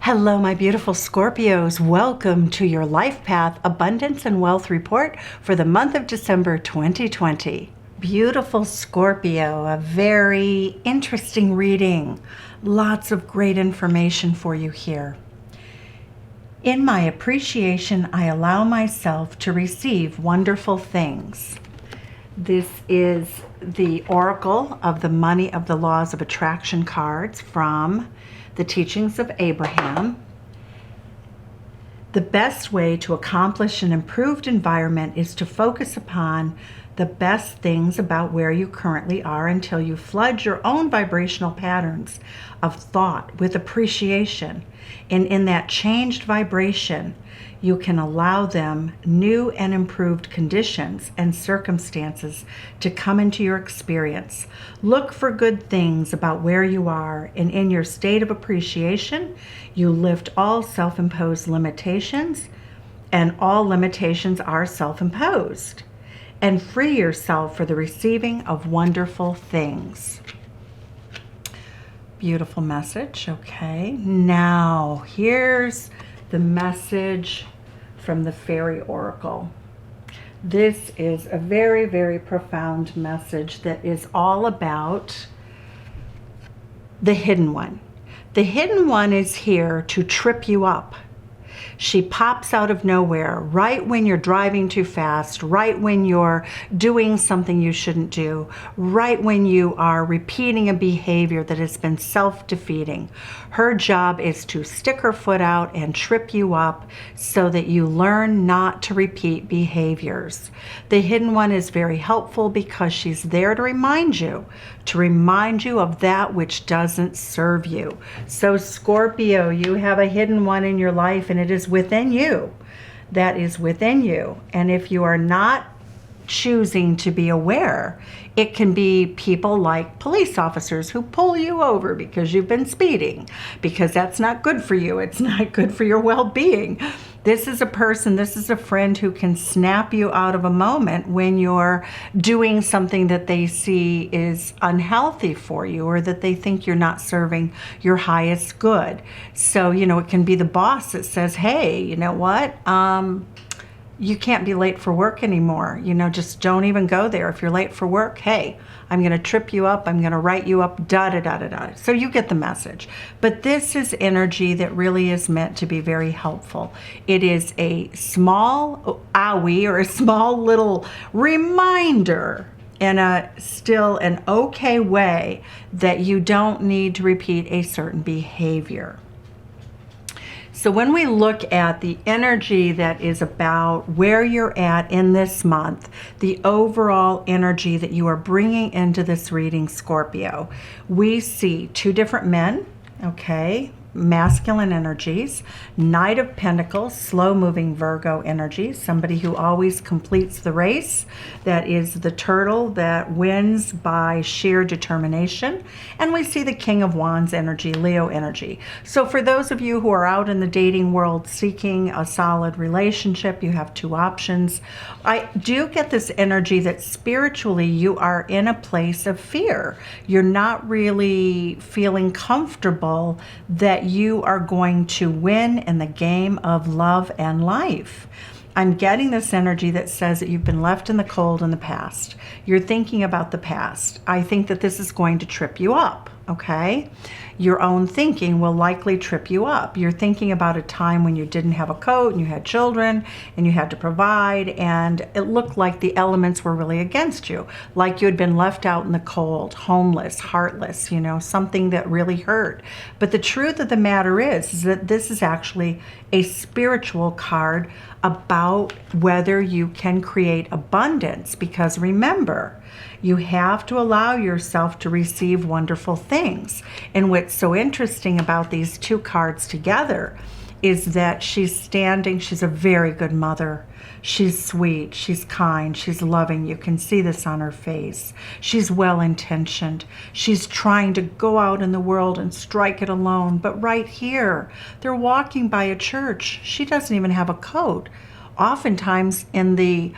Hello, my beautiful Scorpios. Welcome to your Life Path Abundance and Wealth Report for the month of December 2020. Beautiful Scorpio, a very interesting reading. Lots of great information for you here. In my appreciation, I allow myself to receive wonderful things. This is the Oracle of the Money of the Laws of Attraction cards from the Teachings of Abraham. The best way to accomplish an improved environment is to focus upon the best things about where you currently are until you flood your own vibrational patterns of thought with appreciation. And in that changed vibration, you can allow them new and improved conditions and circumstances to come into your experience. Look for good things about where you are, and in your state of appreciation, you lift all self-imposed limitations, and all limitations are self-imposed, and free yourself for the receiving of wonderful things. Beautiful message. Okay, now here's the message from the Fairy Oracle. This is a very, very profound message that is all about the hidden one. The hidden one is here to trip you up. She pops out of nowhere right when you're driving too fast, right when you're doing something you shouldn't do, right when you are repeating a behavior that has been self-defeating. Her job is to stick her foot out and trip you up so that you learn not to repeat behaviors. The hidden one is very helpful because she's there to remind you of that which doesn't serve you. So Scorpio, you have a hidden one in your life, and it is within you. That is within you. And if you are not choosing to be aware, it can be people like police officers who pull you over because you've been speeding, because that's not good for you. It's not good for your well-being. This is a person, this is a friend who can snap you out of a moment when you're doing something that they see is unhealthy for you, or that they think you're not serving your highest good. So, it can be the boss that says, hey, you know what? You can't be late for work anymore. Just don't even go there. If you're late for work, hey, I'm going to trip you up. I'm going to write you up, da-da-da-da-da. So you get the message. But this is energy that really is meant to be very helpful. It is a small owie, or a small little reminder in a still an okay way that you don't need to repeat a certain behavior. So when we look at the energy that is about where you're at in this month, the overall energy that you are bringing into this reading, Scorpio, we see two different men, okay? Masculine energies, Knight of Pentacles, slow-moving Virgo energy, somebody who always completes the race. That is the turtle that wins by sheer determination. And we see the King of Wands energy, Leo energy. So for those of you who are out in the dating world seeking a solid relationship, you have two options. I do get this energy that spiritually you are in a place of fear. You're not really feeling comfortable that you are going to win in the game of love and life. I'm getting this energy that says that you've been left in the cold in the past. You're thinking about the past. I think that this is going to trip you up, okay? Your own thinking will likely trip you up. You're thinking about a time when you didn't have a coat and you had children and you had to provide, and it looked like the elements were really against you, like you had been left out in the cold, homeless, heartless, something that really hurt. But the truth of the matter is that this is actually a spiritual card about whether you can create abundance, because remember, you have to allow yourself to receive wonderful things. And what's so interesting about these two cards together is that she's a very good mother. She's sweet, she's kind, she's loving. You can see this on her face. She's well-intentioned. She's trying to go out in the world and strike it alone. But right here, they're walking by a church. She doesn't even have a coat. Oftentimes in the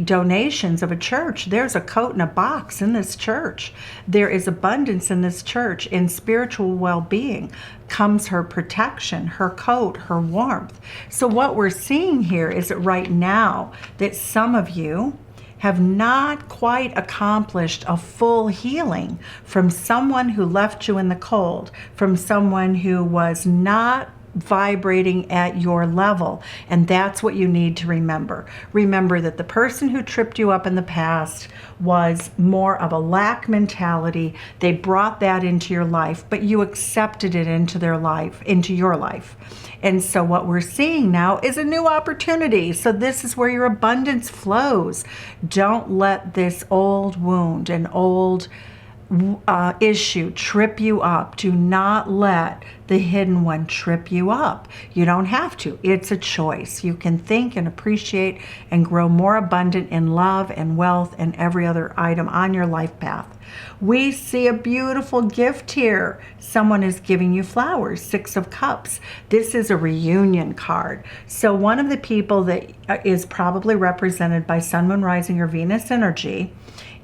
donations of a church, there's a coat in a box in this church. There is abundance in this church. In spiritual well-being comes her protection, her coat, her warmth. So what we're seeing here is that right now that some of you have not quite accomplished a full healing from someone who left you in the cold, from someone who was not vibrating at your level. And that's what you need to remember. Remember that the person who tripped you up in the past was more of a lack mentality. They brought that into your life, but you accepted it into their life, into your life. And so what we're seeing now is a new opportunity. So this is where your abundance flows. Don't let this old wound, an old issue trip you up. Do not let the hidden one trip you up. You don't have to. It's a choice. You can think and appreciate and grow more abundant in love and wealth and every other item on your life path. We see a beautiful gift here. Someone is giving you flowers, 6 of Cups. This is a reunion card. So one of the people that is probably represented by Sun, Moon, Rising, or Venus energy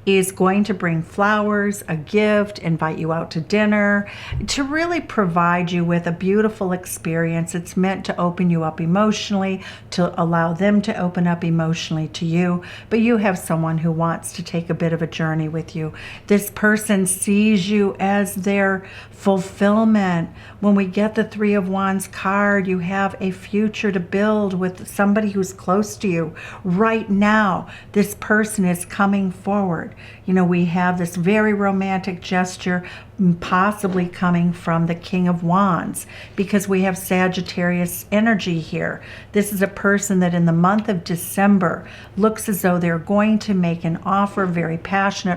is going to bring flowers, a gift, invite you out to dinner, to really provide you with a beautiful experience. It's meant to open you up emotionally, to allow them to open up emotionally to you, but you have someone who wants to take a bit of a journey with you. This person sees you as their fulfillment. When we get the 3 of Wands card, you have a future to build with somebody who's close to you. Right now, this person is coming forward. You know, we have this very romantic gesture possibly coming from the King of Wands, because we have Sagittarius energy here. This is a person that in the month of December looks as though they're going to make an offer, very passionate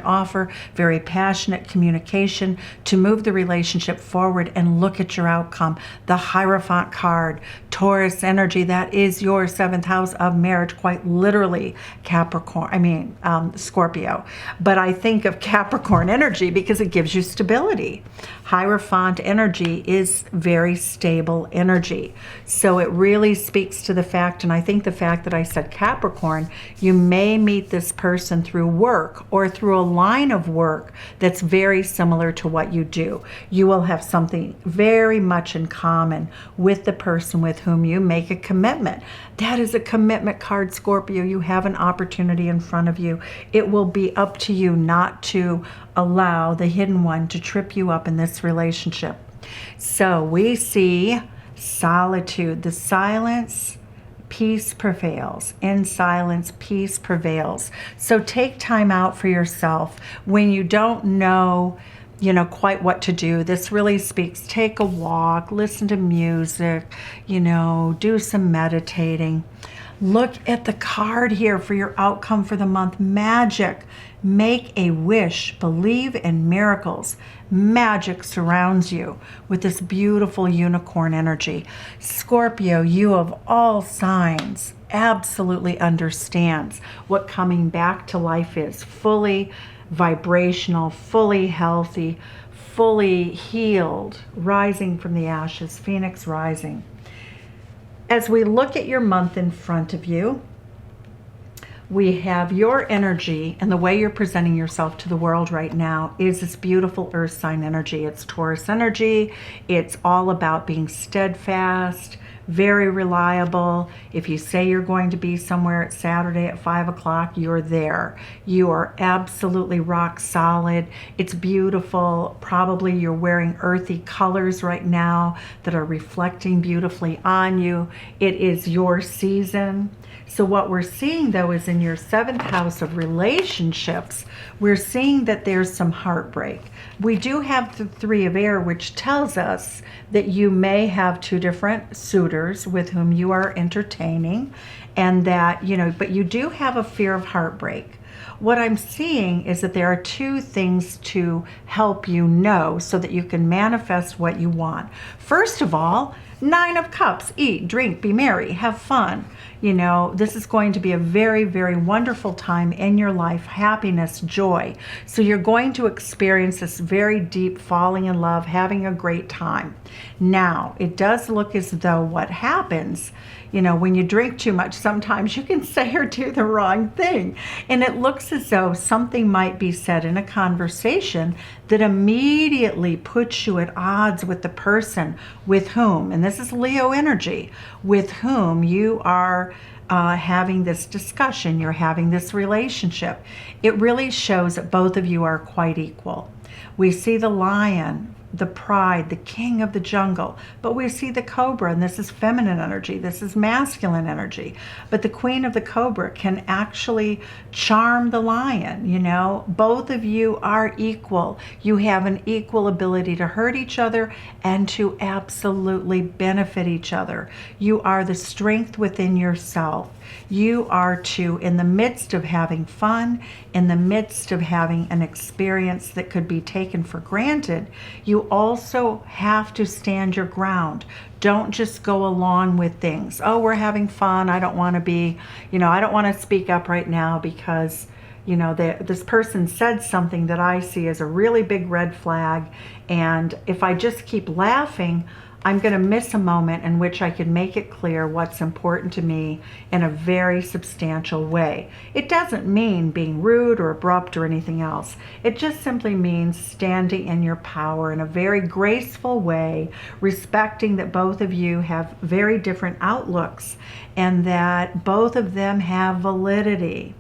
communication to move the relationship forward. And look at your outcome. The Hierophant card, Taurus energy, that is your 7th house of marriage, quite literally Scorpio. But I think of Capricorn energy because it gives you stability. Hierophant energy is very stable energy. So it really speaks to the fact, and I think the fact that I said Capricorn, you may meet this person through work or through a line of work that's very similar to what you do. You will have something very much in common with the person with whom you make a commitment. That is a commitment card, Scorpio. You have an opportunity in front of you. It will be up to you not to allow the hidden one to trip you up in this relationship. So we see solitude, the silence, peace prevails. In silence, peace prevails. So take time out for yourself when you don't know quite what to do. This really speaks. Take a walk, listen to music, do some meditating. Look at the card here for your outcome for the month. Magic. Make a wish. Believe in miracles. Magic surrounds you with this beautiful unicorn energy. Scorpio, you of all signs, absolutely understands what coming back to life is. Fully vibrational, fully healthy, fully healed, rising from the ashes, Phoenix rising. As we look at your month in front of you, we have your energy, and the way you're presenting yourself to the world right now is this beautiful earth sign energy. It's Taurus energy. It's all about being steadfast, very reliable. If you say you're going to be somewhere at Saturday at 5 o'clock, you're there. You are absolutely rock solid. It's beautiful. Probably you're wearing earthy colors right now that are reflecting beautifully on you. It is your season. So what we're seeing, though, is in your 7th house of relationships, we're seeing that there's some heartbreak. We do have the 3 of air, which tells us that you may have 2 different suitors with whom you are entertaining, and that, but you do have a fear of heartbreak. What I'm seeing is that there are 2 things to help you know so that you can manifest what you want. First of all, Nine of Cups, eat, drink, be merry, have fun. You know, this is going to be a very, very wonderful time in your life, happiness, joy. So you're going to experience this very deep falling in love, having a great time. Now, it does look as though what happens, you know, when you drink too much, sometimes you can say or do the wrong thing. And it looks as though something might be said in a conversation that immediately puts you at odds with the person with whom, and this is Leo energy, with whom you are having this discussion, you're having this relationship. It really shows that both of you are quite equal. We see the lion, the pride, the king of the jungle, but we see the cobra, and this is feminine energy, this is masculine energy, but the queen of the cobra can actually charm the lion. You know, both of you are equal. You have an equal ability to hurt each other and to absolutely benefit each other. You are the strength within yourself. You are to, in the midst of having fun, in the midst of having an experience that could be taken for granted, you also have to stand your ground. Don't just go along with things. Oh, we're having fun. I don't want to be, you know, I don't want to speak up right now because, you know, this person said something that I see as a really big red flag. And if I just keep laughing, I'm going to miss a moment in which I can make it clear what's important to me in a very substantial way. It doesn't mean being rude or abrupt or anything else. It just simply means standing in your power in a very graceful way, respecting that both of you have very different outlooks and that both of them have validity.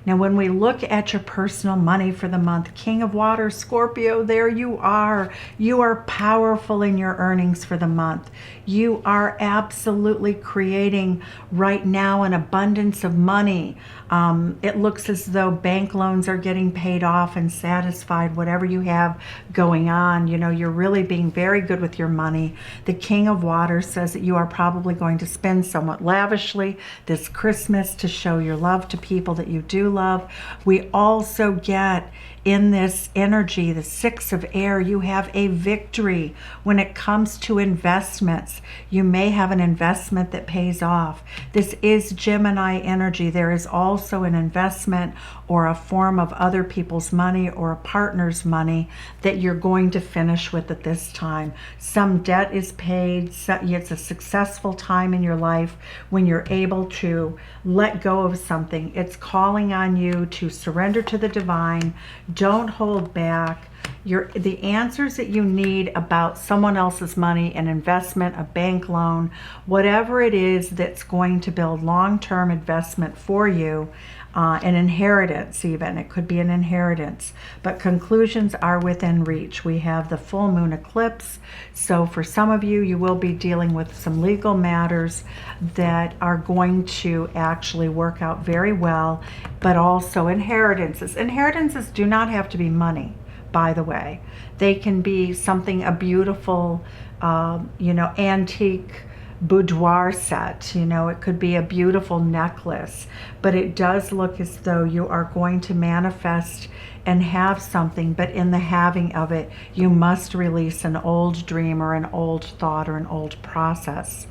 Now, when we look at your personal money for the month, King of Water, Scorpio, there you are. You are powerful in your earnings for the month. You are absolutely creating right now an abundance of money. It looks as though bank loans are getting paid off and satisfied, whatever you have going on. You know, you're really being very good with your money. The King of Water says that you are probably going to spend somewhat lavishly this Christmas to show your love to people that you do love. We also get in this energy, the Six of Air, you have a victory when it comes to investments. You may have an investment that pays off. This is Gemini energy. There is also an investment or a form of other people's money or a partner's money that you're going to finish with at this time. Some debt is paid. It's a successful time in your life when you're able to let go of something. It's calling on you to surrender to the divine. Don't hold back. The answers that you need about someone else's money, an investment, a bank loan, whatever it is that's going to build long-term investment for you, an inheritance even. It could be an inheritance. But conclusions are within reach. We have the full moon eclipse. So for some of you, you will be dealing with some legal matters that are going to actually work out very well, but also inheritances. Inheritances do not have to be money, by the way. They can be something, a beautiful, you know, antique boudoir set. You know, it could be a beautiful necklace, but it does look as though you are going to manifest and have something, but in the having of it, you must release an old dream or an old thought or an old process.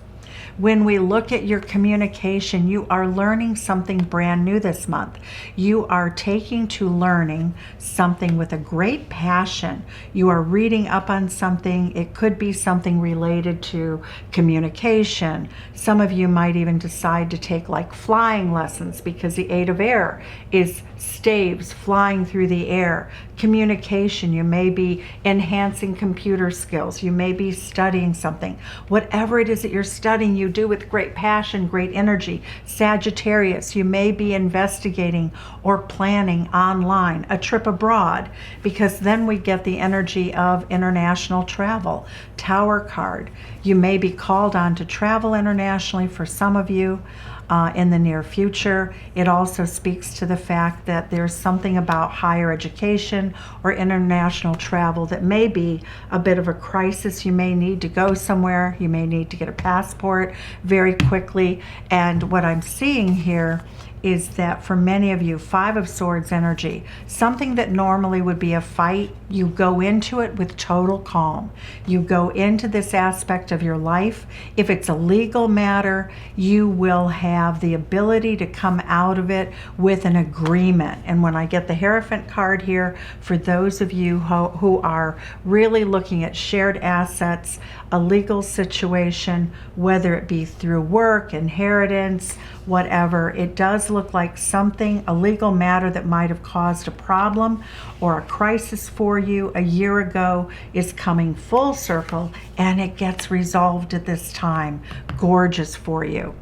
When we look at your communication, you are learning something brand new this month. You are taking to learning something with a great passion. You are reading up on something. It could be something related to communication. Some of you might even decide to take like flying lessons because the Eight of Air is staves flying through the air. Communication, you may be enhancing computer skills. You may be studying something. Whatever it is that you're studying, you do with great passion, great energy. Sagittarius, you may be investigating or planning online a trip abroad, because then we get the energy of international travel. Tower card, you may be called on to travel internationally for some of you in the near future. It also speaks to the fact that there's something about higher education or international travel that may be a bit of a crisis. You may need to go somewhere. You may need to get a passport very quickly. And what I'm seeing here is that for many of you, Five of Swords energy, something that normally would be a fight, you go into it with total calm. You go into this aspect of your life. If it's a legal matter, you will have the ability to come out of it with an agreement. And when I get the Hierophant card here, for those of you who are really looking at shared assets, a legal situation, whether it be through work, inheritance, whatever, it does look like something, a legal matter that might have caused a problem or a crisis for you a year ago is coming full circle, and it gets resolved at this time. Gorgeous for you.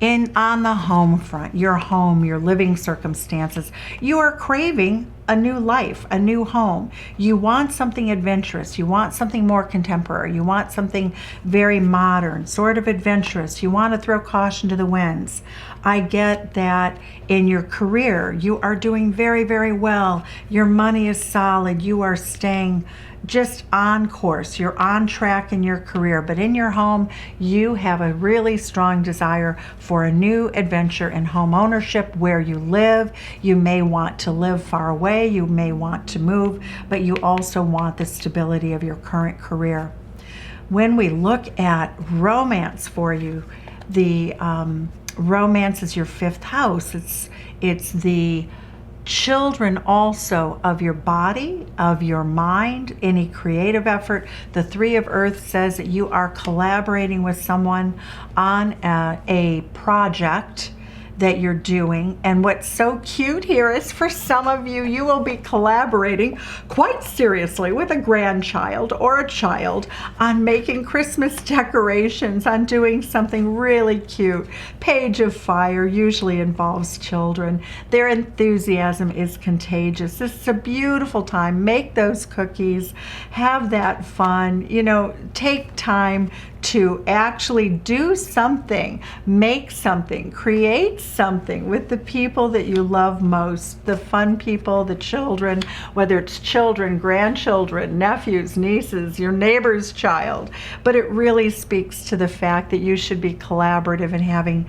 On the home front, your home, your living circumstances, you are craving a new life, a new home. You want something adventurous. You want something more contemporary. You want something very modern, sort of adventurous. You want to throw caution to the winds. I get that in your career, you are doing very, very well. Your money is solid. You are staying just on course. You're on track in your career, but in your home, you have a really strong desire for a new adventure in home ownership where you live. You may want to live far away. You may want to move, but you also want the stability of your current career. When we look at romance for you, the romance is your fifth house. It's the children also of your body, of your mind, any creative effort. The Three of Earth says that you are collaborating with someone on a project that you're doing. And what's so cute here is for some of you, you will be collaborating quite seriously with a grandchild or a child on making Christmas decorations, on doing something really cute. Page of Fire usually involves children. Their enthusiasm is contagious. This is a beautiful time. Make those cookies, have that fun, take time to actually do something, make something, create something with the people that you love most, the fun people, the children, whether it's children, grandchildren, nephews, nieces, your neighbor's child. But it really speaks to the fact that you should be collaborative and having,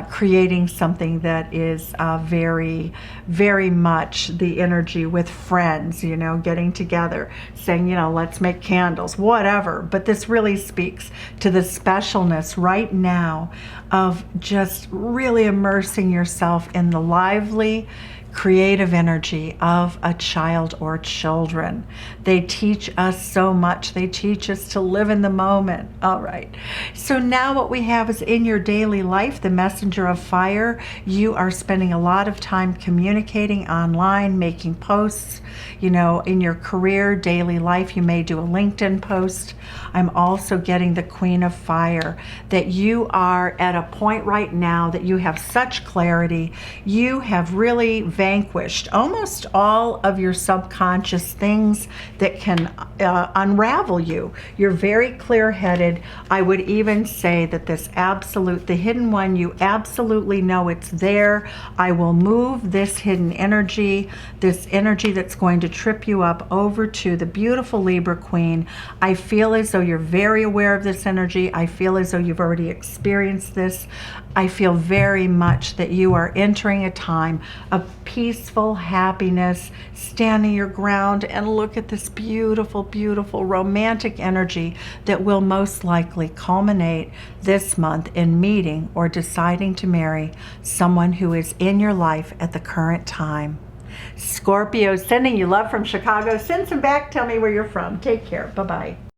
creating something that is very, very much the energy with friends, getting together, saying, let's make candles, whatever. But this really speaks to the specialness right now of just really immersing yourself in the lively, creative energy of a child or children. They teach us so much. They teach us to live in the moment. All right. So now what we have is in your daily life, the messenger of fire. You are spending a lot of time communicating online, making posts. In your career, daily life, you may do a LinkedIn post. I'm also getting the Queen of Fire, that you are at a point right now that you have such clarity. You have really vanquished almost all of your subconscious things that can unravel you. You're very clear-headed. I would even say that the hidden one, you absolutely know it's there. I will move this hidden energy, this energy that's going to trip you up, over to the beautiful Libra Queen. I feel as though you're very aware of this energy. I feel as though you've already experienced this. I feel very much that you are entering a time of peaceful happiness, standing your ground, and look at this beautiful, beautiful romantic energy that will most likely culminate this month in meeting or deciding to marry someone who is in your life at the current time. Scorpio, sending you love from Chicago. Send some back. Tell me where you're from. Take care. Bye-bye.